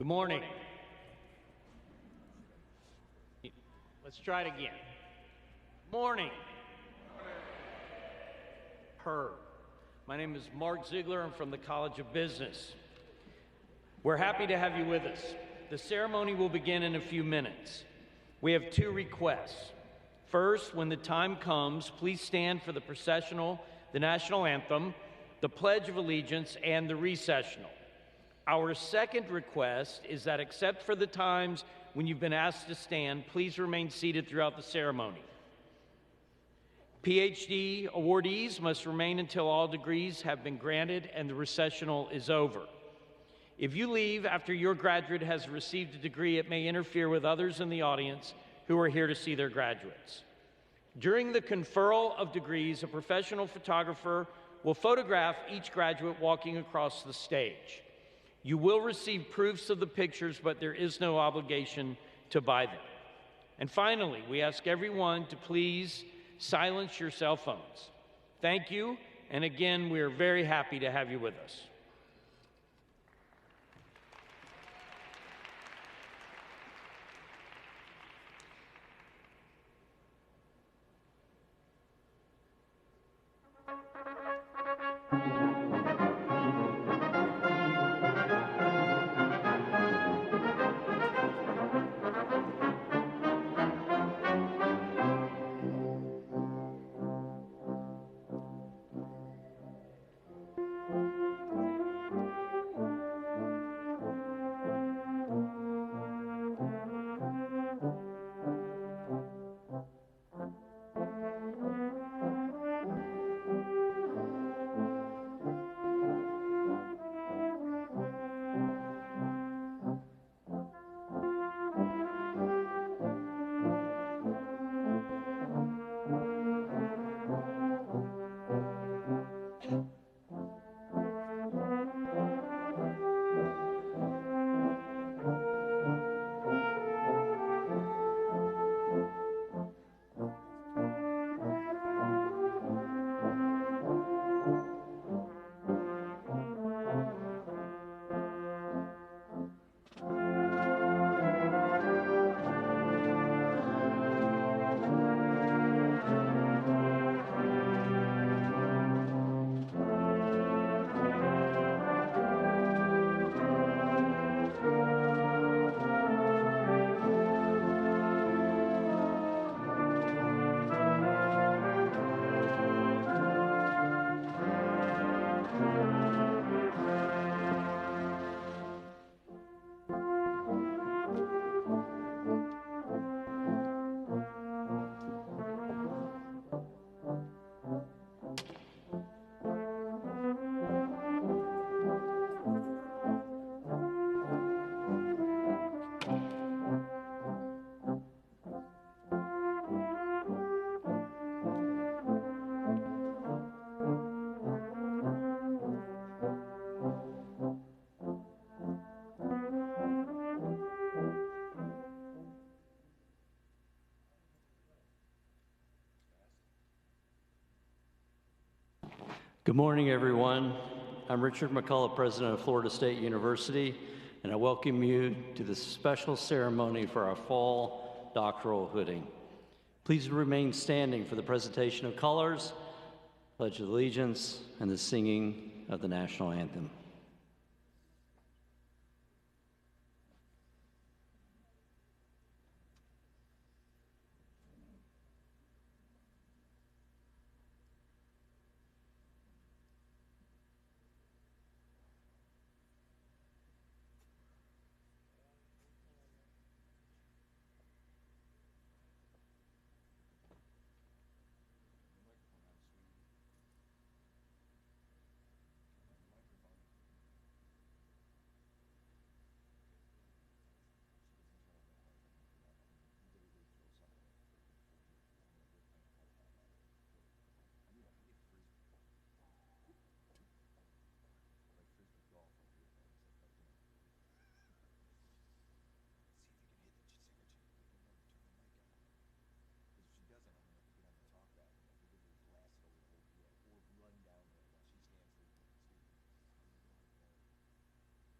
Good morning. Let's try it again. Morning. Herb. My name is Mark Ziegler. I'm from the College of Business. We're happy to have you with us. The ceremony will begin in a few minutes. We have two requests. First, when the time comes, please stand for the processional, the national anthem, the Pledge of Allegiance, and the recessional. Our second request is that except for the times when you've been asked to stand, please remain seated throughout the ceremony. PhD awardees must remain until all degrees have been granted and the recessional is over. If you leave after your graduate has received a degree, it may interfere with others in the audience who are here to see their graduates. During the conferral of degrees, a professional photographer will photograph each graduate walking across the stage. You will receive proofs of the pictures, but there is no obligation to buy them. And finally, we ask everyone to please silence your cell phones. Thank you, and again, we are very happy to have you with us. Good morning, everyone. I'm Richard McCullough, President of Florida State University, and I welcome you to this special ceremony for our fall doctoral hooding. Please remain standing for the presentation of colors, Pledge of Allegiance, and the singing of the national anthem.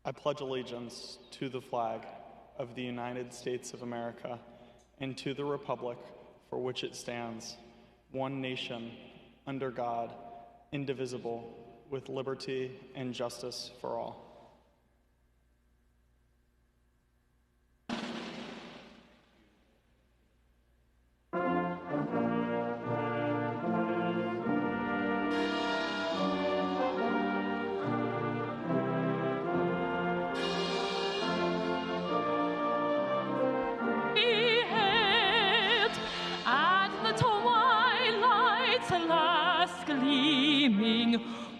I pledge allegiance to the flag of the United States of America and to the republic for which it stands, one nation, under God, indivisible, with liberty and justice for all.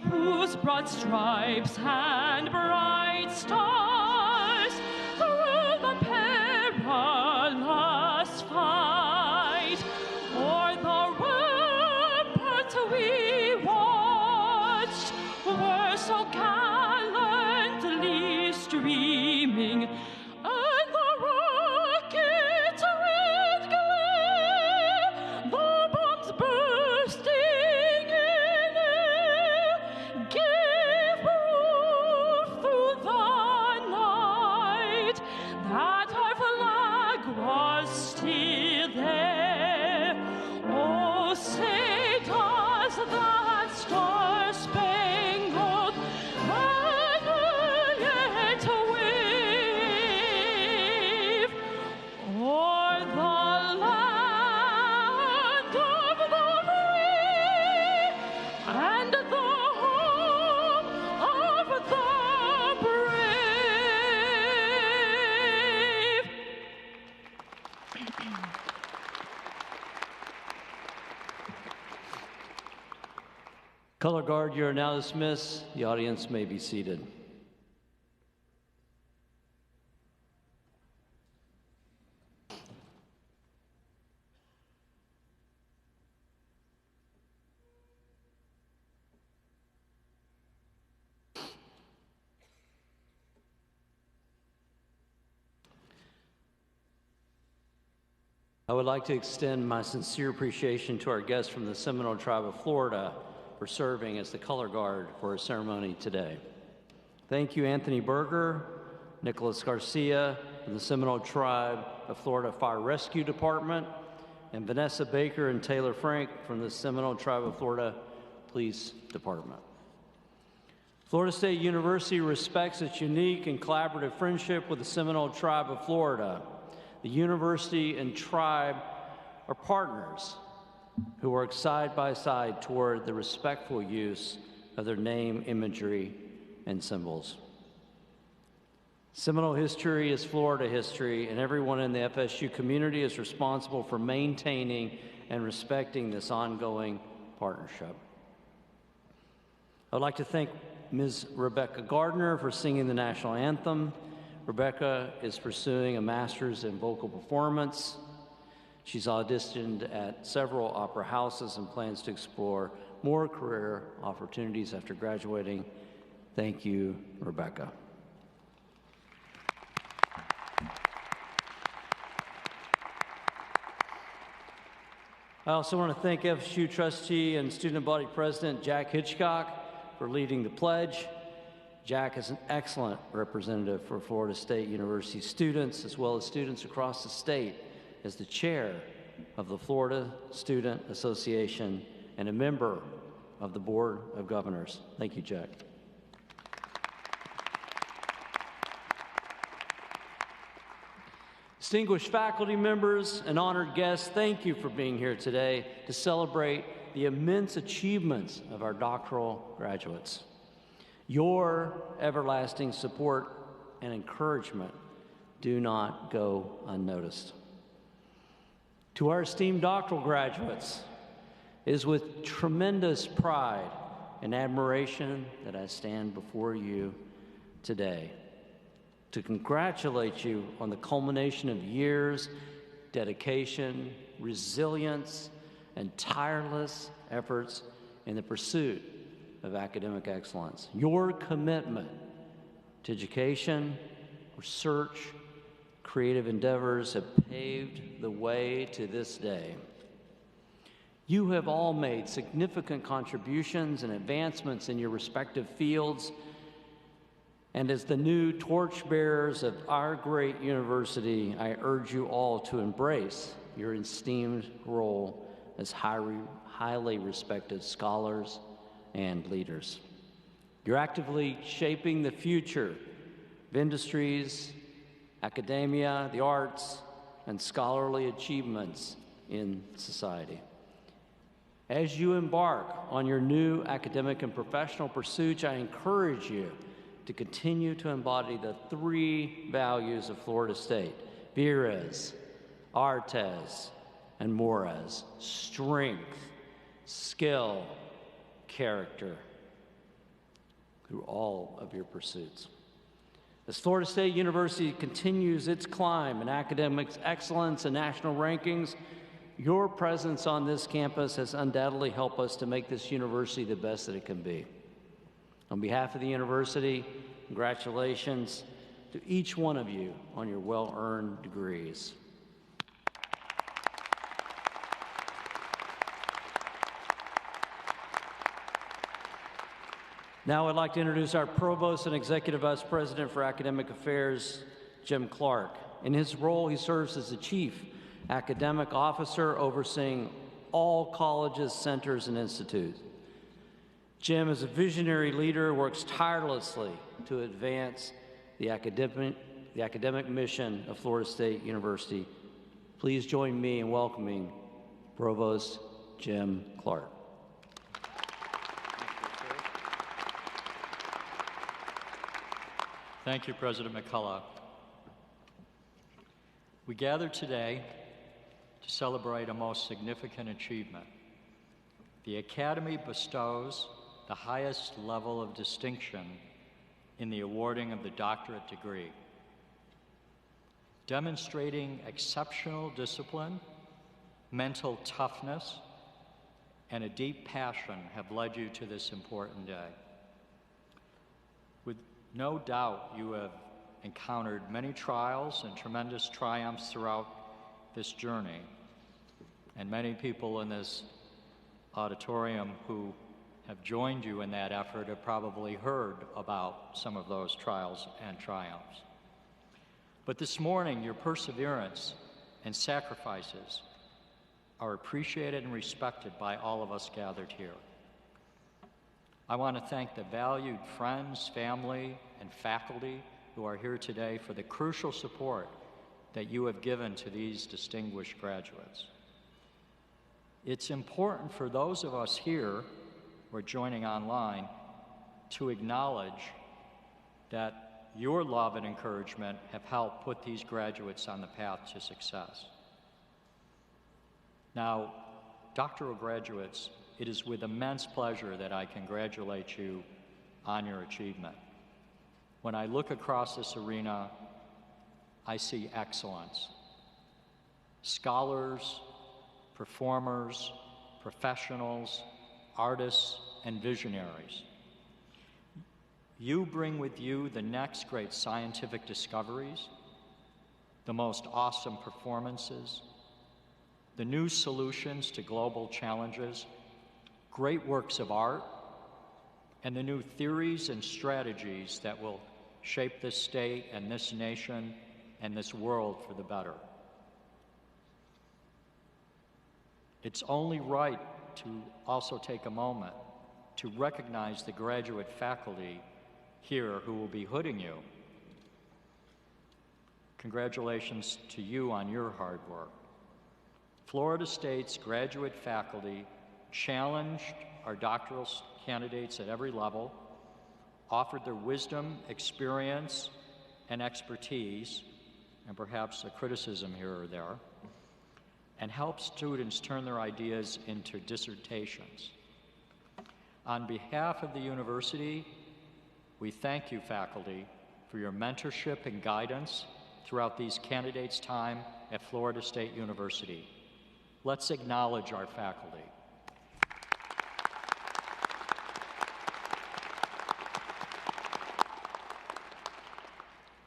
Whose broad stripes and bright stars through the perilous fight o'er the ramparts we watched were so gallantly streaming, and the rockets' red glare, the bombs bursting in air, gave proof through the night that our flag was still there. Oh, say does that star-spangled banner yet wave o'er the land of the free and the home of the brave? Color Guard, you are now dismissed. The audience may be seated. I would like to extend my sincere appreciation to our guests from the Seminole Tribe of Florida for serving as the color guard for our ceremony today. Thank you, Anthony Berger, Nicholas Garcia from the Seminole Tribe of Florida Fire Rescue Department, and Vanessa Baker and Taylor Frank from the Seminole Tribe of Florida Police Department. Florida State University respects its unique and collaborative friendship with the Seminole Tribe of Florida. The university and tribe are partners who work side by side toward the respectful use of their name, imagery, and symbols. Seminole history is Florida history, and everyone in the FSU community is responsible for maintaining and respecting this ongoing partnership. I would like to thank Ms. Rebecca Gardner for singing the national anthem. Rebecca is pursuing a master's in vocal performance. She's auditioned at several opera houses and plans to explore more career opportunities after graduating. Thank you, Rebecca. I also want to thank FSU trustee and student body president Jack Hitchcock for leading the pledge. Jack is an excellent representative for Florida State University students, as well as students across the state, as the chair of the Florida Student Association and a member of the Board of Governors. Thank you, Jack. Distinguished faculty members and honored guests, thank you for being here today to celebrate the immense achievements of our doctoral graduates. Your everlasting support and encouragement do not go unnoticed. To our esteemed doctoral graduates, it is with tremendous pride and admiration that I stand before you today to congratulate you on the culmination of years, dedication, resilience, and tireless efforts in the pursuit of academic excellence. Your commitment to education, research, creative endeavors have paved the way to this day. You have all made significant contributions and advancements in your respective fields, And as the new torchbearers of our great university, I urge you all to embrace your esteemed role as highly respected scholars and leaders. You're actively shaping the future of industries, academia, the arts, and scholarly achievements in society. As you embark on your new academic and professional pursuits, I encourage you to continue to embody the three values of Florida State: vires, artes, and mores: strength, skill, character, through all of your pursuits. As Florida State University continues its climb in academic excellence and national rankings, your presence on this campus has undoubtedly helped us to make this university the best that it can be. On behalf of the university, congratulations to each one of you on your well-earned degrees. Now I'd like to introduce our Provost and Executive Vice President for Academic Affairs, Jim Clark. In his role, he serves as the Chief Academic Officer overseeing all colleges, centers, and institutes. Jim is a visionary leader, works tirelessly to advance the academic mission of Florida State University. Please join me in welcoming Provost Jim Clark. Thank you, President McCullough. We gather today to celebrate a most significant achievement. The Academy bestows the highest level of distinction in the awarding of the doctorate degree. Demonstrating exceptional discipline, mental toughness, and a deep passion have led you to this important day. With no doubt, you have encountered many trials and tremendous triumphs throughout this journey, and many people in this auditorium who have joined you in that effort have probably heard about some of those trials and triumphs. But this morning, your perseverance and sacrifices are appreciated and respected by all of us gathered here. I want to thank the valued friends, family, and faculty who are here today for the crucial support that you have given to these distinguished graduates. It's important for those of us here who are joining online to acknowledge that your love and encouragement have helped put these graduates on the path to success. Now, doctoral graduates, it is with immense pleasure that I congratulate you on your achievement. When I look across this arena, I see excellence. Scholars, performers, professionals, artists, and visionaries. You bring with you the next great scientific discoveries, the most awesome performances, the new solutions to global challenges, great works of art, and the new theories and strategies that will shape this state and this nation and this world for the better. It's only right to also take a moment to recognize the graduate faculty here who will be hooding you. Congratulations to you on your hard work. Florida State's graduate faculty challenged our doctoral candidates at every level, offered their wisdom, experience, and expertise, and perhaps a criticism here or there, and helped students turn their ideas into dissertations. On behalf of the university, we thank you, faculty, for your mentorship and guidance throughout these candidates' time at Florida State University. Let's acknowledge our faculty.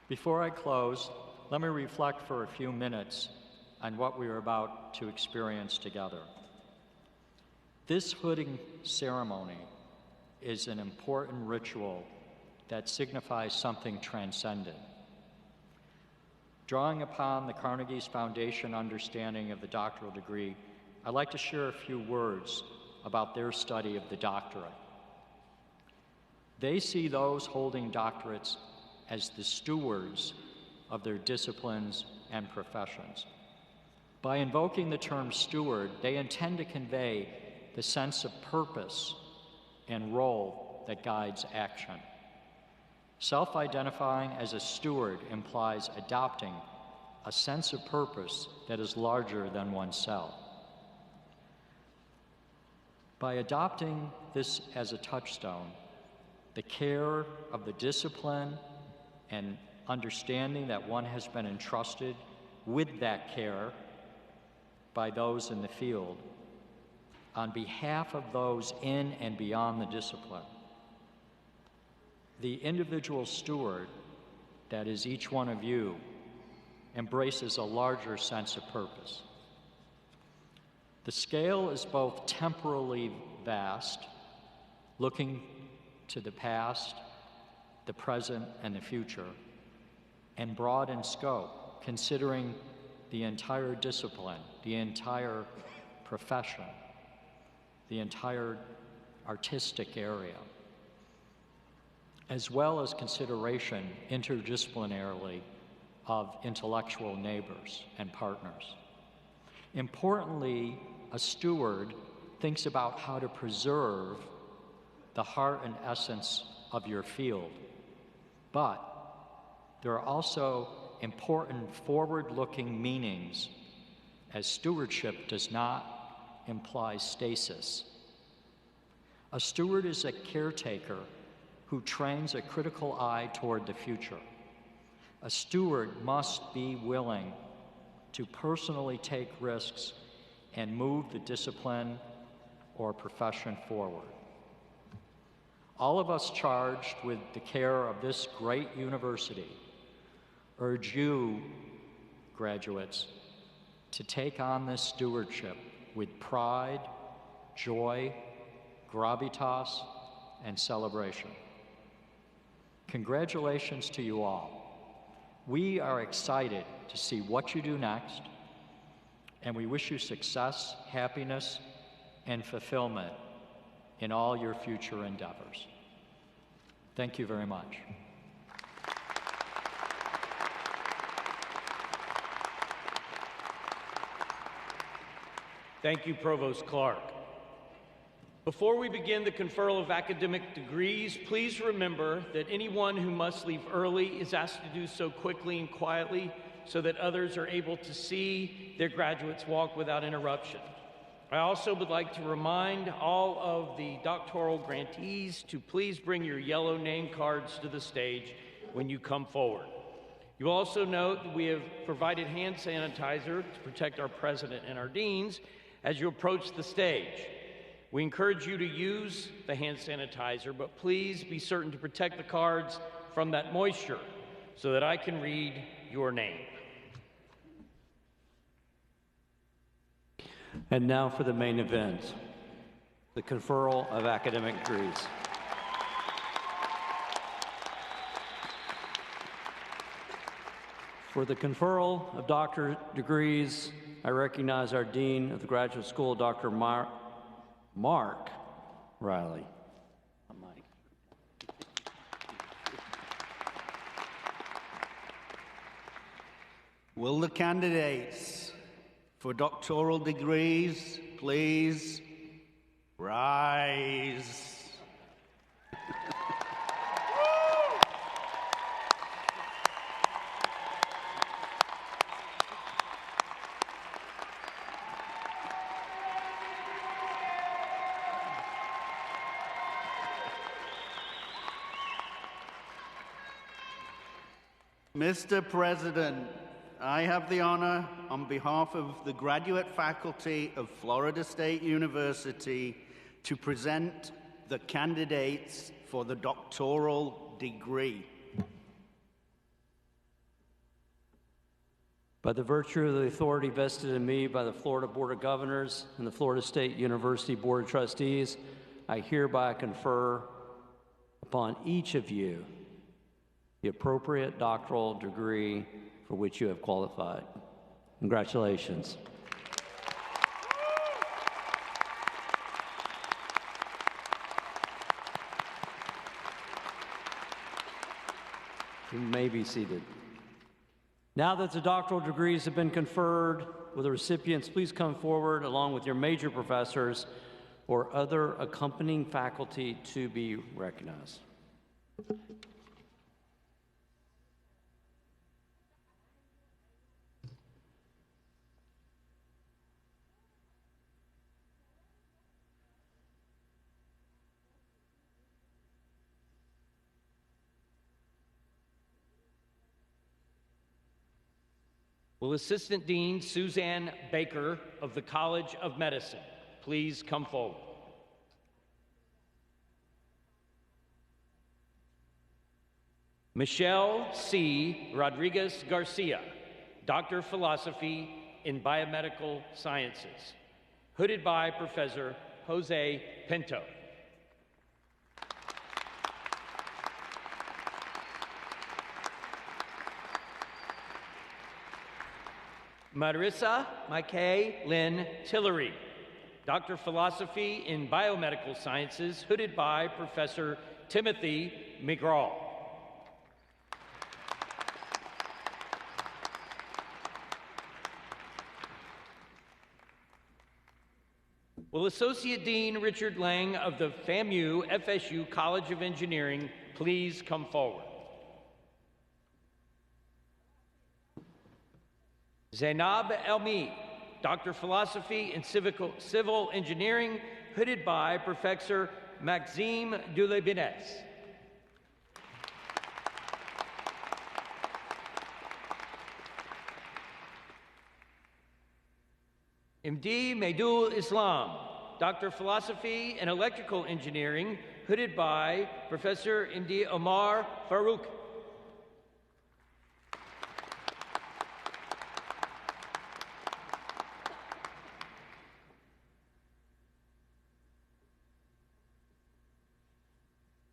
Before I close, let me reflect for a few minutes on what we are about to experience together. This hooding ceremony is an important ritual that signifies something transcendent. Drawing upon the Carnegie's Foundation understanding of the doctoral degree, I'd like to share a few words about their study of the doctorate. They see those holding doctorates as the stewards of their disciplines and professions. By invoking the term steward, they intend to convey the sense of purpose and role that guides action. Self-identifying as a steward implies adopting a sense of purpose that is larger than oneself. By adopting this as a touchstone, the care of the discipline and understanding that one has been entrusted with that care by those in the field on behalf of those in and beyond the discipline. The individual steward, that is each one of you, embraces a larger sense of purpose. The scale is both temporally vast, looking to the past, the present, and the future, and broad in scope, considering the entire discipline, the entire profession, the entire artistic area, as well as consideration interdisciplinarily of intellectual neighbors and partners. Importantly, a steward thinks about how to preserve the heart and essence of your field, but there are also important forward-looking meanings, as stewardship does not imply stasis. A steward is a caretaker who trains a critical eye toward the future. A steward must be willing to personally take risks and move the discipline or profession forward. All of us charged with the care of this great university urge you, graduates, to take on this stewardship with pride, joy, gravitas, and celebration. Congratulations to you all. We are excited to see what you do next, and we wish you success, happiness, and fulfillment in all your future endeavors. Thank you very much. Thank you, Provost Clark. Before we begin the conferral of academic degrees, please remember that anyone who must leave early is asked to do so quickly and quietly so that others are able to see their graduates walk without interruption. I also would like to remind all of the doctoral grantees to please bring your yellow name cards to the stage when you come forward. You also note that we have provided hand sanitizer to protect our president and our deans as you approach the stage. We encourage you to use the hand sanitizer, but please be certain to protect the cards from that moisture so that I can read your name. And now for the main event, the conferral of academic degrees. For the conferral of doctorate degrees, I recognize our Dean of the Graduate School, Dr. Mark Riley. Will the candidates for doctoral degrees please rise? Mr. President, I have the honor, on behalf of the graduate faculty of Florida State University, to present the candidates for the doctoral degree. By the virtue of the authority vested in me by the Florida Board of Governors and the Florida State University Board of Trustees, I hereby confer upon each of you the appropriate doctoral degree for which you have qualified. Congratulations. You may be seated. Now that the doctoral degrees have been conferred, will the recipients please come forward along with your major professors or other accompanying faculty to be recognized. Will Assistant Dean Suzanne Baker of the College of Medicine please come forward? Michelle C. Rodriguez Garcia, Doctor of Philosophy in Biomedical Sciences, hooded by Professor Jose Pinto. Marissa Mackay Lynn Tillery, Doctor of Philosophy in Biomedical Sciences, hooded by Professor Timothy McGraw. Will Associate Dean Richard Lang of the FAMU FSU College of Engineering please come forward? Zainab Elmi, Doctor of Philosophy in Civil Engineering, hooded by Professor Maxime Dulebines. Imdi Meidul Islam, Doctor of Philosophy in Electrical Engineering, hooded by Professor Imdi Omar Farouk.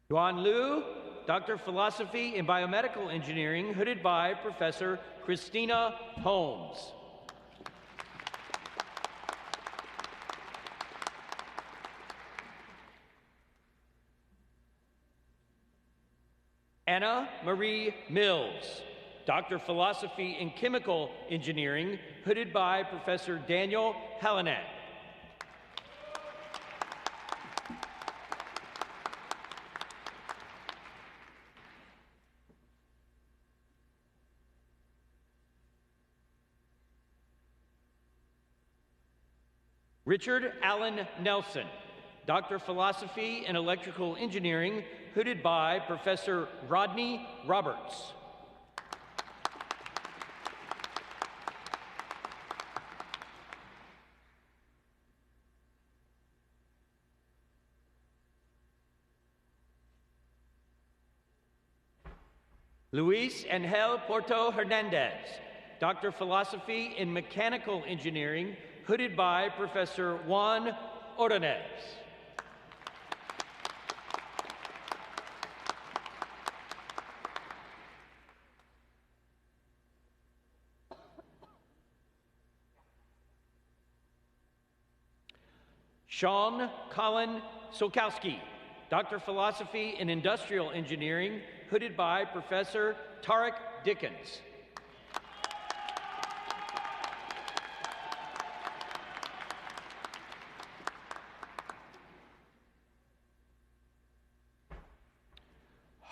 Duan Liu, Doctor of Philosophy in Biomedical Engineering, hooded by Professor Christina Holmes. Anna Marie Mills, Doctor of Philosophy in Chemical Engineering, hooded by Professor Daniel Hallinan. Richard Allen Nelson, Doctor of Philosophy in Electrical Engineering, hooded by Professor Rodney Roberts. Luis Angel Porto Hernandez, Doctor of Philosophy in Mechanical Engineering, hooded by Professor Juan Ordonez. Sean Colin Sokowski, Doctor of Philosophy in Industrial Engineering, hooded by Professor Tarek Dickens.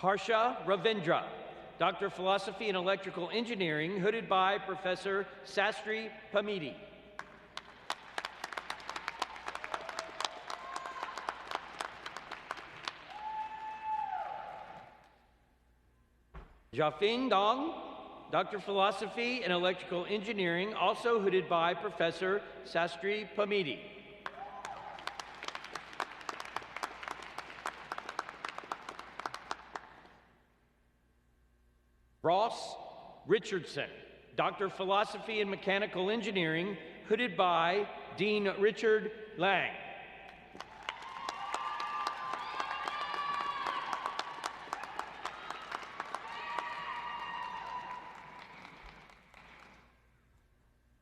Harsha Ravindra, Doctor of Philosophy in Electrical Engineering, hooded by Professor Sastry Pamidi. Jiafing Dong, Doctor of Philosophy in Electrical Engineering, also hooded by Professor Sastry Pamidi. Ross Richardson, Doctor of Philosophy in Mechanical Engineering, hooded by Dean Richard Lang.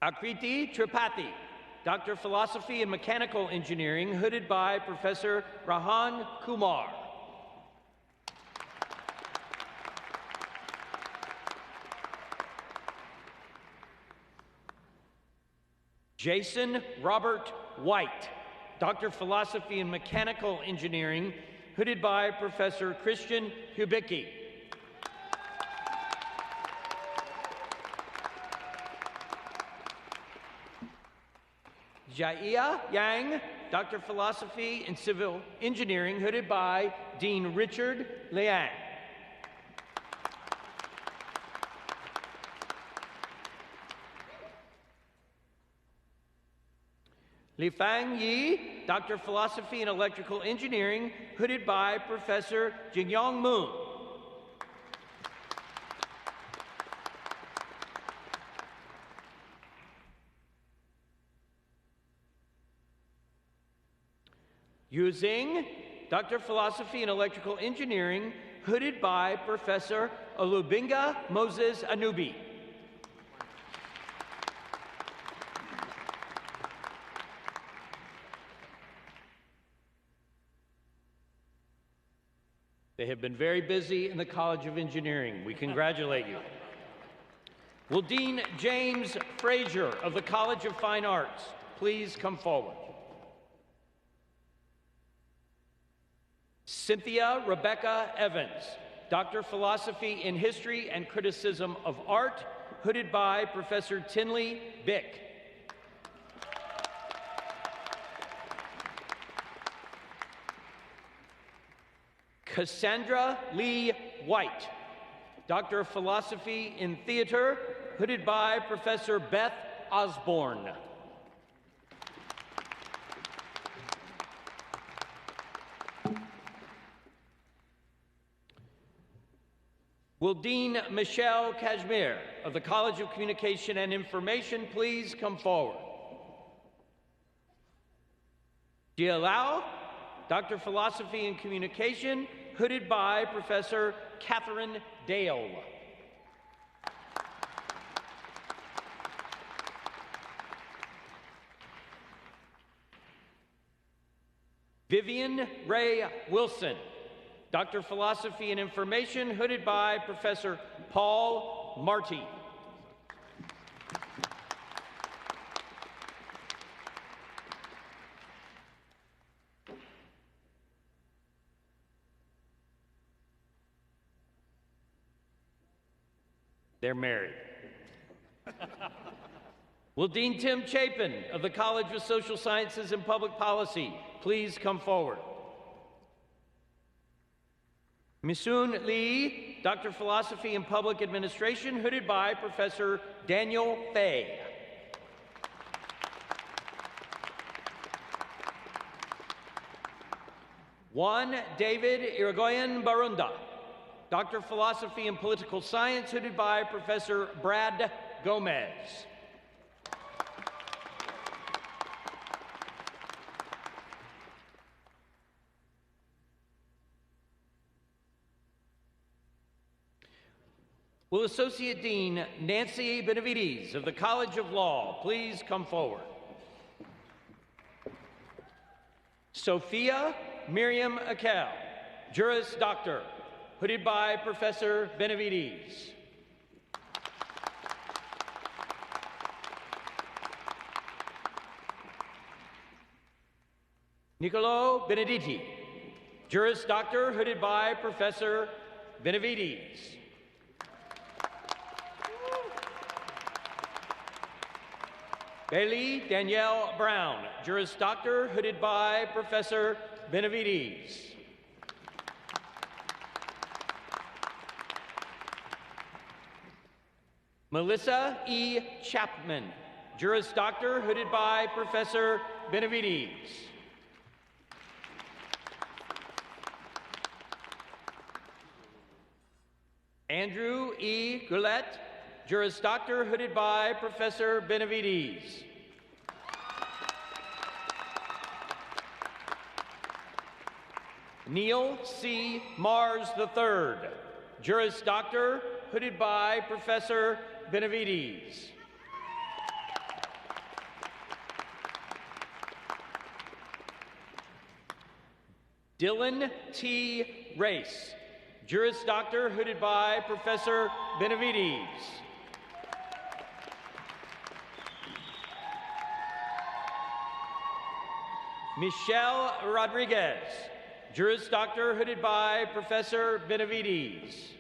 Akriti Tripathi, Doctor of Philosophy and Mechanical Engineering, hooded by Professor Rahan Kumar. Jason Robert White, Doctor of Philosophy and Mechanical Engineering, hooded by Professor Christian Hubicki. Jia Yang, Doctor of Philosophy and Civil Engineering, hooded by Dean Richard Liang. Li Fang Yi, Doctor of Philosophy and Electrical Engineering, hooded by Professor Jingyong Moon. Yu Xing, Doctor of Philosophy and Electrical Engineering, hooded by Professor Olubinga Moses Anubi. They have been very busy in the College of Engineering. We congratulate you. Will Dean James Frazier of the College of Fine Arts please come forward? Cynthia Rebecca Evans, Doctor of Philosophy in History and Criticism of Art, hooded by Professor Tinley Bick. Cassandra Lee White, Doctor of Philosophy in Theater, hooded by Professor Beth Osborne. Will Dean Michelle Kashmir of the College of Communication and Information please come forward? Jia Lau, Doctor of Philosophy and Communication, hooded by Professor Catherine Dale. Vivian Ray Wilson, Doctor of Philosophy and Information, hooded by Professor Paul Marty. They're married. Will Dean Tim Chapin of the College of Social Sciences and Public Policy please come forward? Misoon Lee, Doctor of Philosophy and Public Administration, hooded by Professor Daniel Fay. Juan David Irigoyen Barunda, Doctor of Philosophy and Political Science, hooded by Professor Brad Gomez. Will Associate Dean Nancy Benavides of the College of Law please come forward? Sophia Miriam Akel, Juris Doctor, hooded by Professor Benavides. Niccolo Benedetti, Juris Doctor, hooded by Professor Benavides. Bailey Danielle Brown, Juris Doctor, hooded by Professor Benavides. Melissa E. Chapman, Juris Doctor, hooded by Professor Benavides. Andrew E. Goulet, Juris Doctor, hooded by Professor Benavides. Neil C. Mars III, Juris Doctor, hooded by Professor Benavides. Dylan T. Race, Juris Doctor, hooded by Professor Benavides. Michelle Rodriguez, Juris Doctor, hooded by Professor Benavides.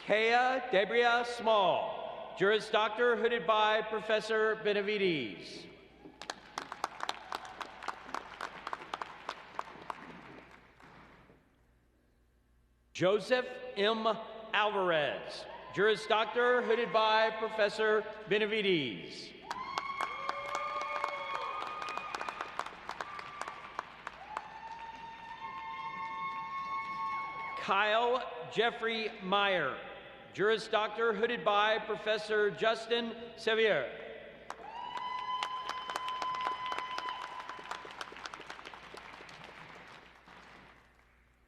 Kea Debria Small, Juris Doctor, hooded by Professor Benavides. Joseph M. Alvarez, Juris Doctor, hooded by Professor Benavides. Kyle Jeffrey Meyer, Juris Doctor, hooded by Professor Justin Sevier.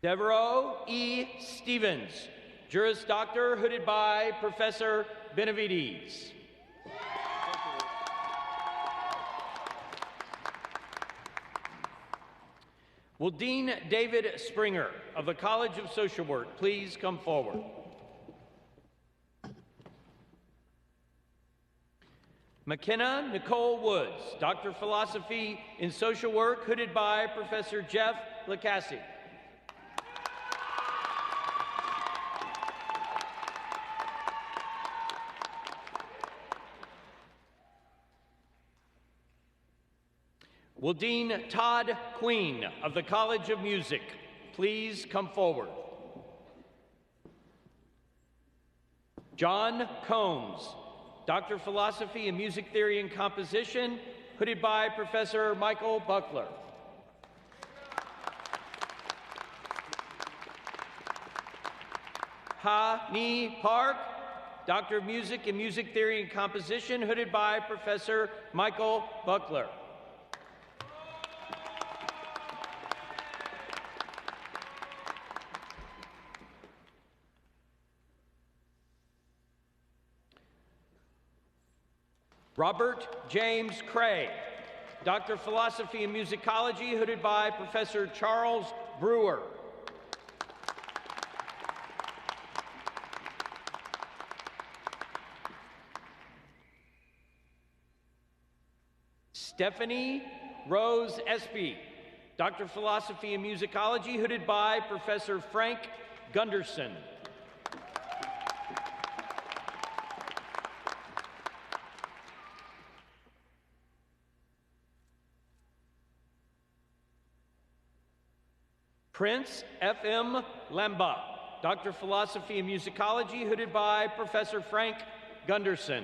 Devereaux E. Stevens, Juris Doctor, hooded by Professor Benavides. Will Dean David Springer of the College of Social Work please come forward? McKenna Nicole Woods, Doctor of Philosophy in Social Work, hooded by Professor Jeff Lacassie. Will Dean Todd Queen of the College of Music please come forward? John Combs, Doctor of Philosophy in Music Theory and Composition, hooded by Professor Michael Buckler. Ha Ni Park, Doctor of Music in Music Theory and Composition, hooded by Professor Michael Buckler. Robert James Cray, Doctor of Philosophy and Musicology, hooded by Professor Charles Brewer. Stephanie Rose Espy, Doctor of Philosophy and Musicology, hooded by Professor Frank Gunderson. Prince F.M. Lamba, Doctor of Philosophy and Musicology, hooded by Professor Frank Gunderson.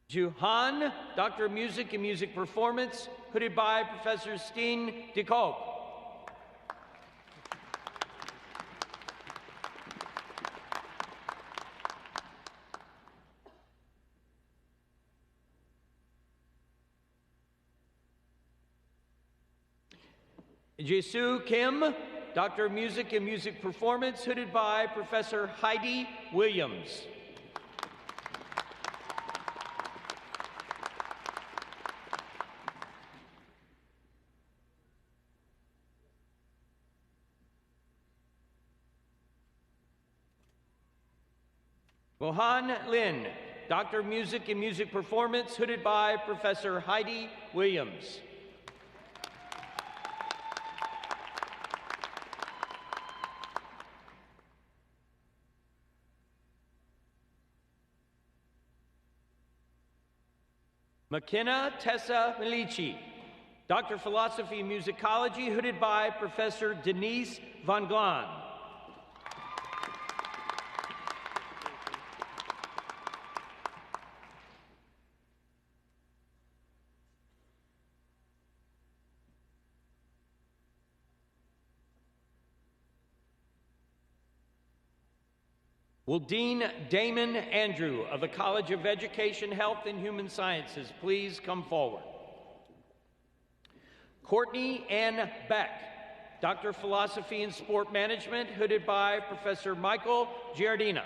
Juhan, Doctor of Music and Music Performance, hooded by Professor Steen de Koop. Jisoo Kim, Doctor of Music and Music Performance, hooded by Professor Heidi Williams. Mohan Lin, Doctor of Music and Music Performance, hooded by Professor Heidi Williams. McKenna Tessa Milici, Doctor of Philosophy and Musicology, hooded by Professor Denise Van Glan. Will Dean Damon Andrew of the College of Education, Health, and Human Sciences please come forward? Courtney Ann Beck, Doctor of Philosophy in Sport Management, hooded by Professor Michael Giardina.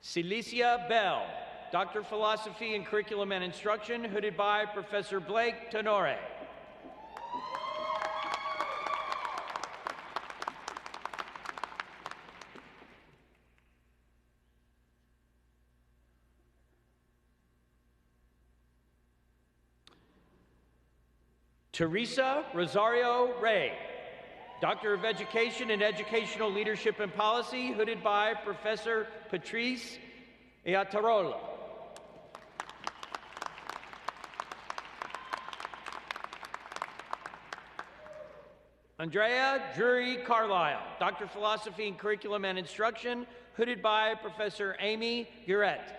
Celicia Bell, Doctor of Philosophy in Curriculum and Instruction, hooded by Professor Blake Tenore. Teresa Rosario Ray, Doctor of Education in Educational Leadership and Policy, hooded by Professor Patrice Eatarola. Andrea Drury Carlisle, Doctor of Philosophy in Curriculum and Instruction, hooded by Professor Amy Guret.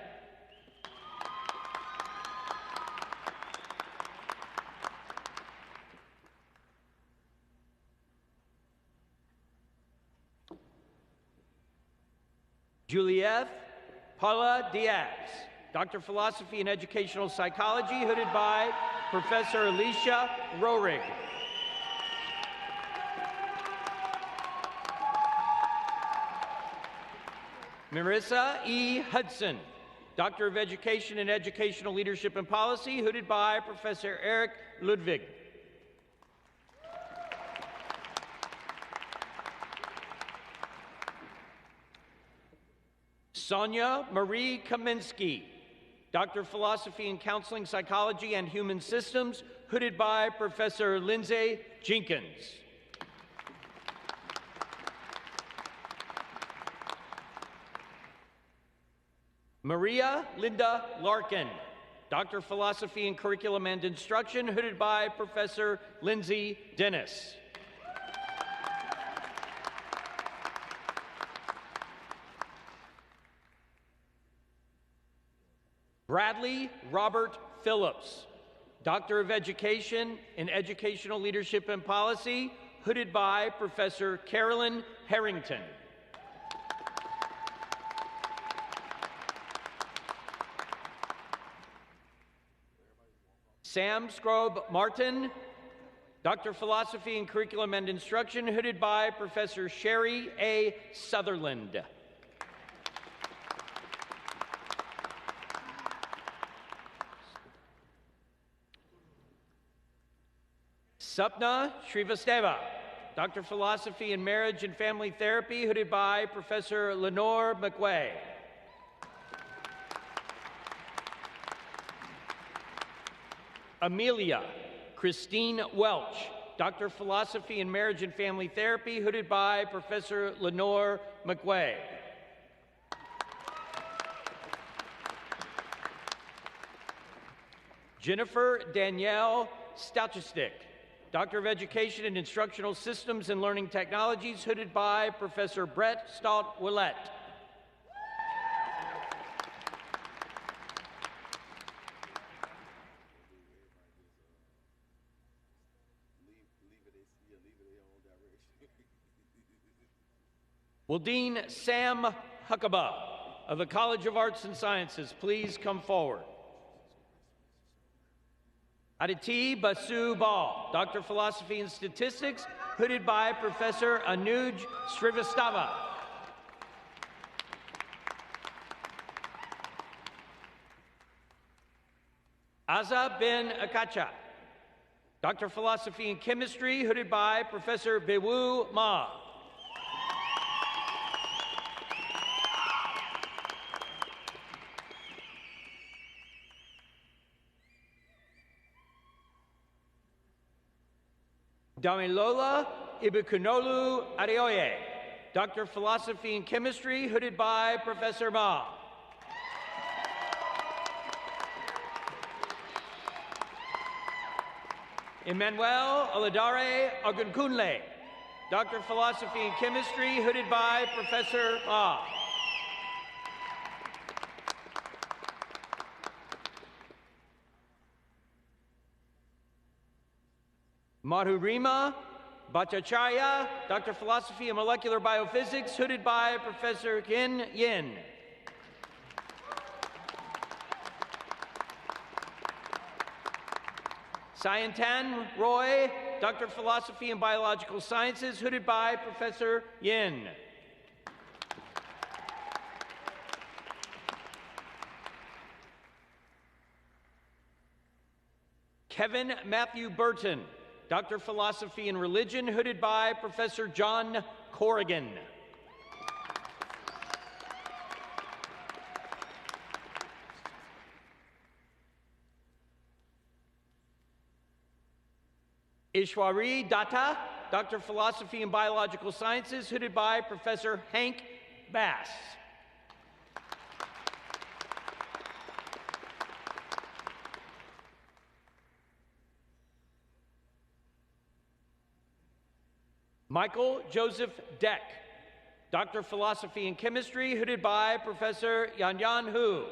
Juliette Paula Diaz, Doctor of Philosophy in Educational Psychology, hooded by Professor Alicia Rohrig. Marissa E. Hudson, Doctor of Education in Educational Leadership and Policy, hooded by Professor Eric Ludwig. Sonia Marie Kaminsky, Doctor of Philosophy in Counseling, Psychology, and Human Systems, hooded by Professor Lindsay Jenkins. Maria Linda Larkin, Doctor of Philosophy in Curriculum and Instruction, hooded by Professor Lindsay Dennis. Bradley Robert Phillips, Doctor of Education in Educational Leadership and Policy, hooded by Professor Carolyn Harrington. Sam Scrobe Martin, Doctor of Philosophy in Curriculum and Instruction, hooded by Professor Sherry A. Sutherland. Sapna Srivastava, Doctor of Philosophy in Marriage and Family Therapy, hooded by Professor Lenore McQuay. Amelia Christine Welch, Doctor of Philosophy in Marriage and Family Therapy, hooded by Professor Lenore McQuay. Jennifer Danielle Stachustik, Doctor of Education in Instructional Systems and Learning Technologies, hooded by Professor Brett Stott-Willett. Will Dean Sam Huckabee of the College of Arts and Sciences please come forward? Aditi Basu Bal, Doctor of Philosophy and Statistics, hooded by Professor Anuj Srivastava. Aza bin Akacha, Doctor of Philosophy and Chemistry, hooded by Professor Bewu Ma. Damilola Ibikunolu Adeoye, Doctor of Philosophy and Chemistry, hooded by Professor Ma. Emmanuel Aladare Agunkunle, Doctor of Philosophy and Chemistry, hooded by Professor Ma. Madhurima Bhattacharya, Doctor of Philosophy and Molecular Biophysics, hooded by Professor Kin Yin. Sayantan Roy, Doctor of Philosophy and Biological Sciences, hooded by Professor Yin. Kevin Matthew Burton, Doctor of Philosophy and Religion, hooded by Professor John Corrigan. Ishwari Datta, Doctor of Philosophy and Biological Sciences, hooded by Professor Hank Bass. Michael Joseph Deck, Doctor of Philosophy and Chemistry, hooded by Professor Yan Hu.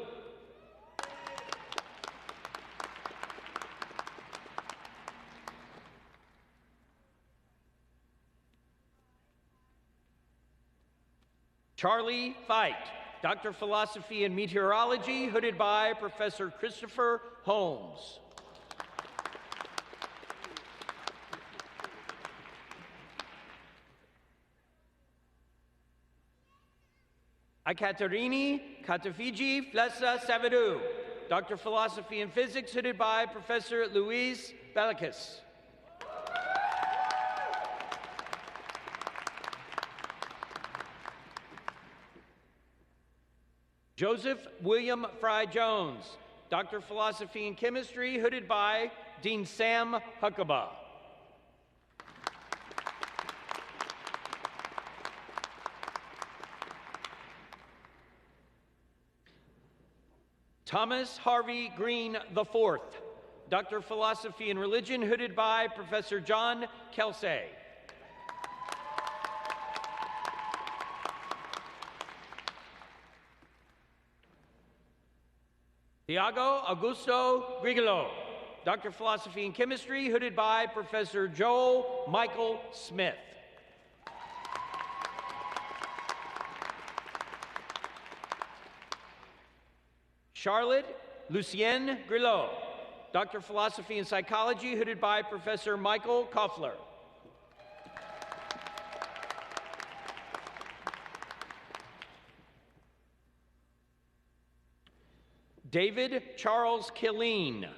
Charlie Feit, Doctor of Philosophy and Meteorology, hooded by Professor Christopher Holmes. Ekaterini Katafiji Flesa Savadu, Doctor of Philosophy and Physics, hooded by Professor Luis Belakis. Joseph William Fry Jones, Doctor of Philosophy and Chemistry, hooded by Dean Sam Huckabee. Thomas Harvey Green IV, Doctor of Philosophy and Religion, hooded by Professor John Kelsey. Thiago Augusto Grigolo, Doctor of Philosophy and Chemistry, hooded by Professor Joel Michael Smith. Charlotte Lucienne Grillo, Doctor of Philosophy and Psychology, hooded by Professor Michael Koffler. David Charles Killeen,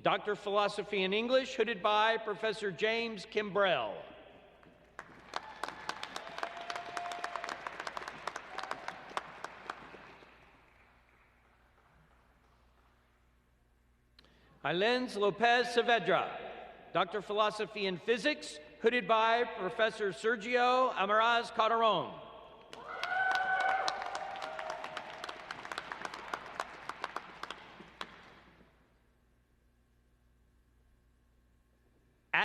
Doctor of Philosophy and English, hooded by Professor James Kimbrell. Ilens Lopez Saavedra, Doctor of Philosophy and Physics, hooded by Professor Sergio Amaraz Calderon.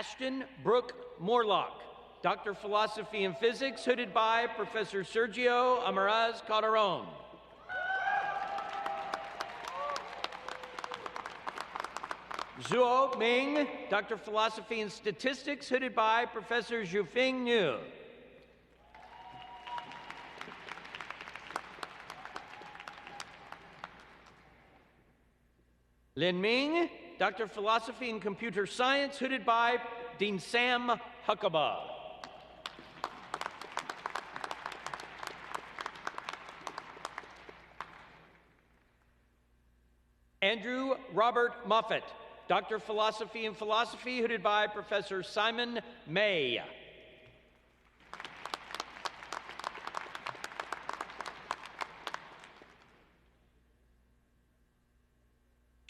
Ashton Brooke Morlock, Doctor of Philosophy and Physics, hooded by Professor Sergio Amaraz Calderon. Zhuo Ming, Doctor of Philosophy and Statistics, hooded by Professor Zhufeng Niu. Lin Ming, Doctor of Philosophy and Computer Science, hooded by Dean Sam Huckabee. Andrew Robert Moffat, Doctor of Philosophy and Philosophy, hooded by Professor Simon May.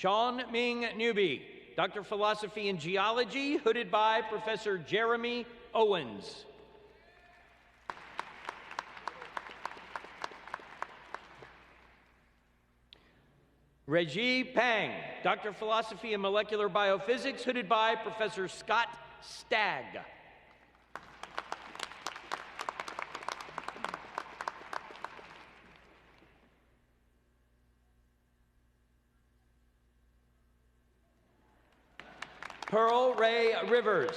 Sean Ming Newby, Doctor of Philosophy and Geology, hooded by Professor Jeremy Owens. Reggie Pang, Doctor of Philosophy and Molecular Biophysics, hooded by Professor Scott Stagg. Pearl Ray Rivers,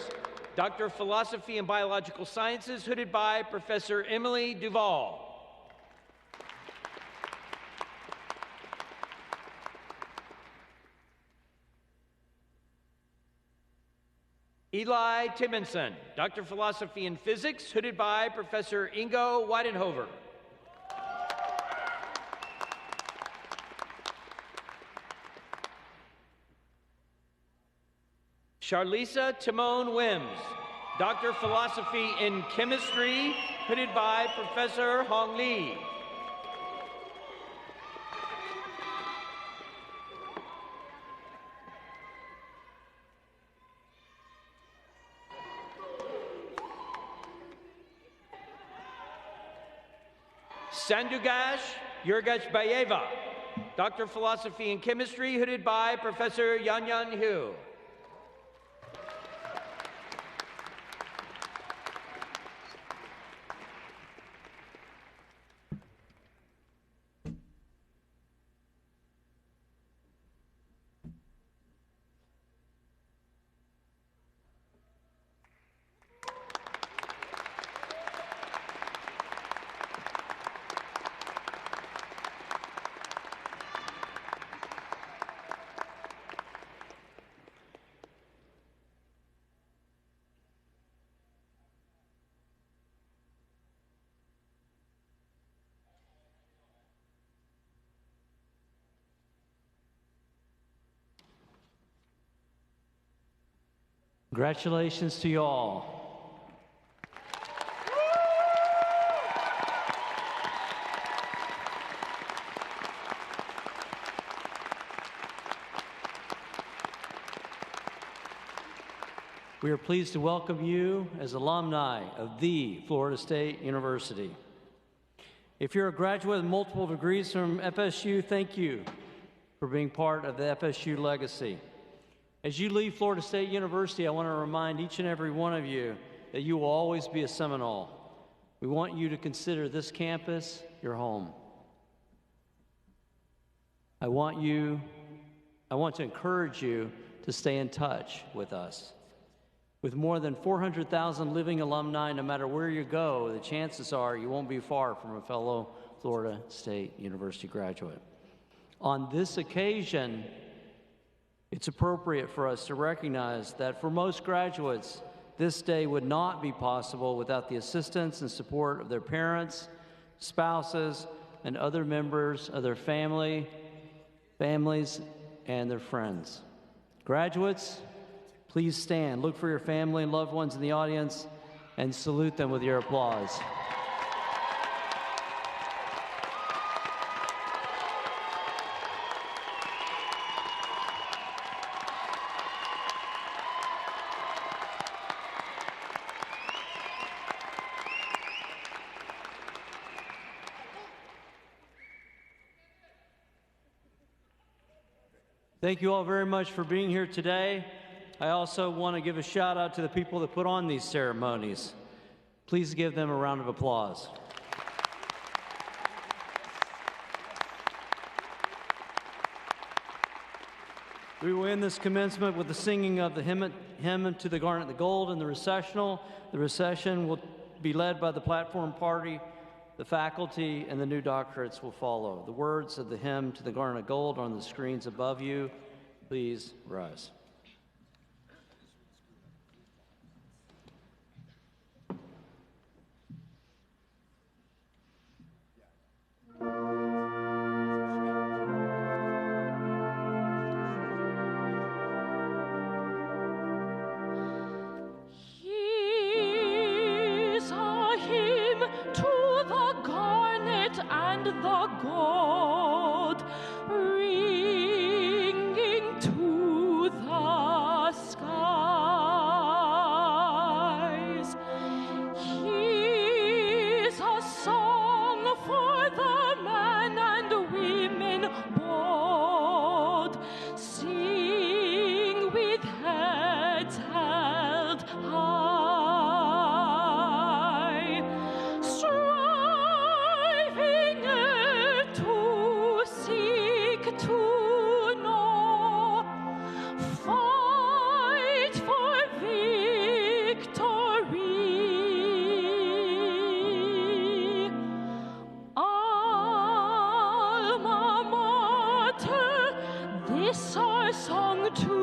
Doctor of Philosophy and Biological Sciences, hooded by Professor Emily Duval. Eli Timmonson, Doctor of Philosophy in Physics, hooded by Professor Ingo Weidenhofer. Charlisa Timon Wims, Doctor of Philosophy in Chemistry, hooded by Professor Hong Li. Sandugash Yurgash Bayeva, Doctor of Philosophy in Chemistry, hooded by Professor Yanyan Hu. Congratulations to you all. We are pleased to welcome you as alumni of the Florida State University. If you're a graduate with multiple degrees from FSU, thank you for being part of the FSU legacy. As you leave Florida State University, I want to remind each and every one of you that you will always be a Seminole. We want you to consider this campus your home. I want to encourage you to stay in touch with us. With more than 400,000 living alumni, no matter where you go, the chances are you won't be far from a fellow Florida State University graduate. On this occasion, it's appropriate for us to recognize that for most graduates, this day would not be possible without the assistance and support of their parents, spouses, and other members of their families, and their friends. Graduates, please stand. Look for your family and loved ones in the audience and salute them with your applause. Thank you all very much for being here today. I also want to give a shout out to the people that put on these ceremonies. Please give them a round of applause. We will end this commencement with the singing of the hymn to the Garnet, the Gold, and the Recessional. The recession will be led by the platform party. The faculty and the new doctorates will follow. The words of the hymn to the Garnet Gold are on the screens above you. Please rise. The gold ringing to the skies. Here's a song for the men and women bold, sing with heads held high. To know, fight for victory. Alma Mater, this our song to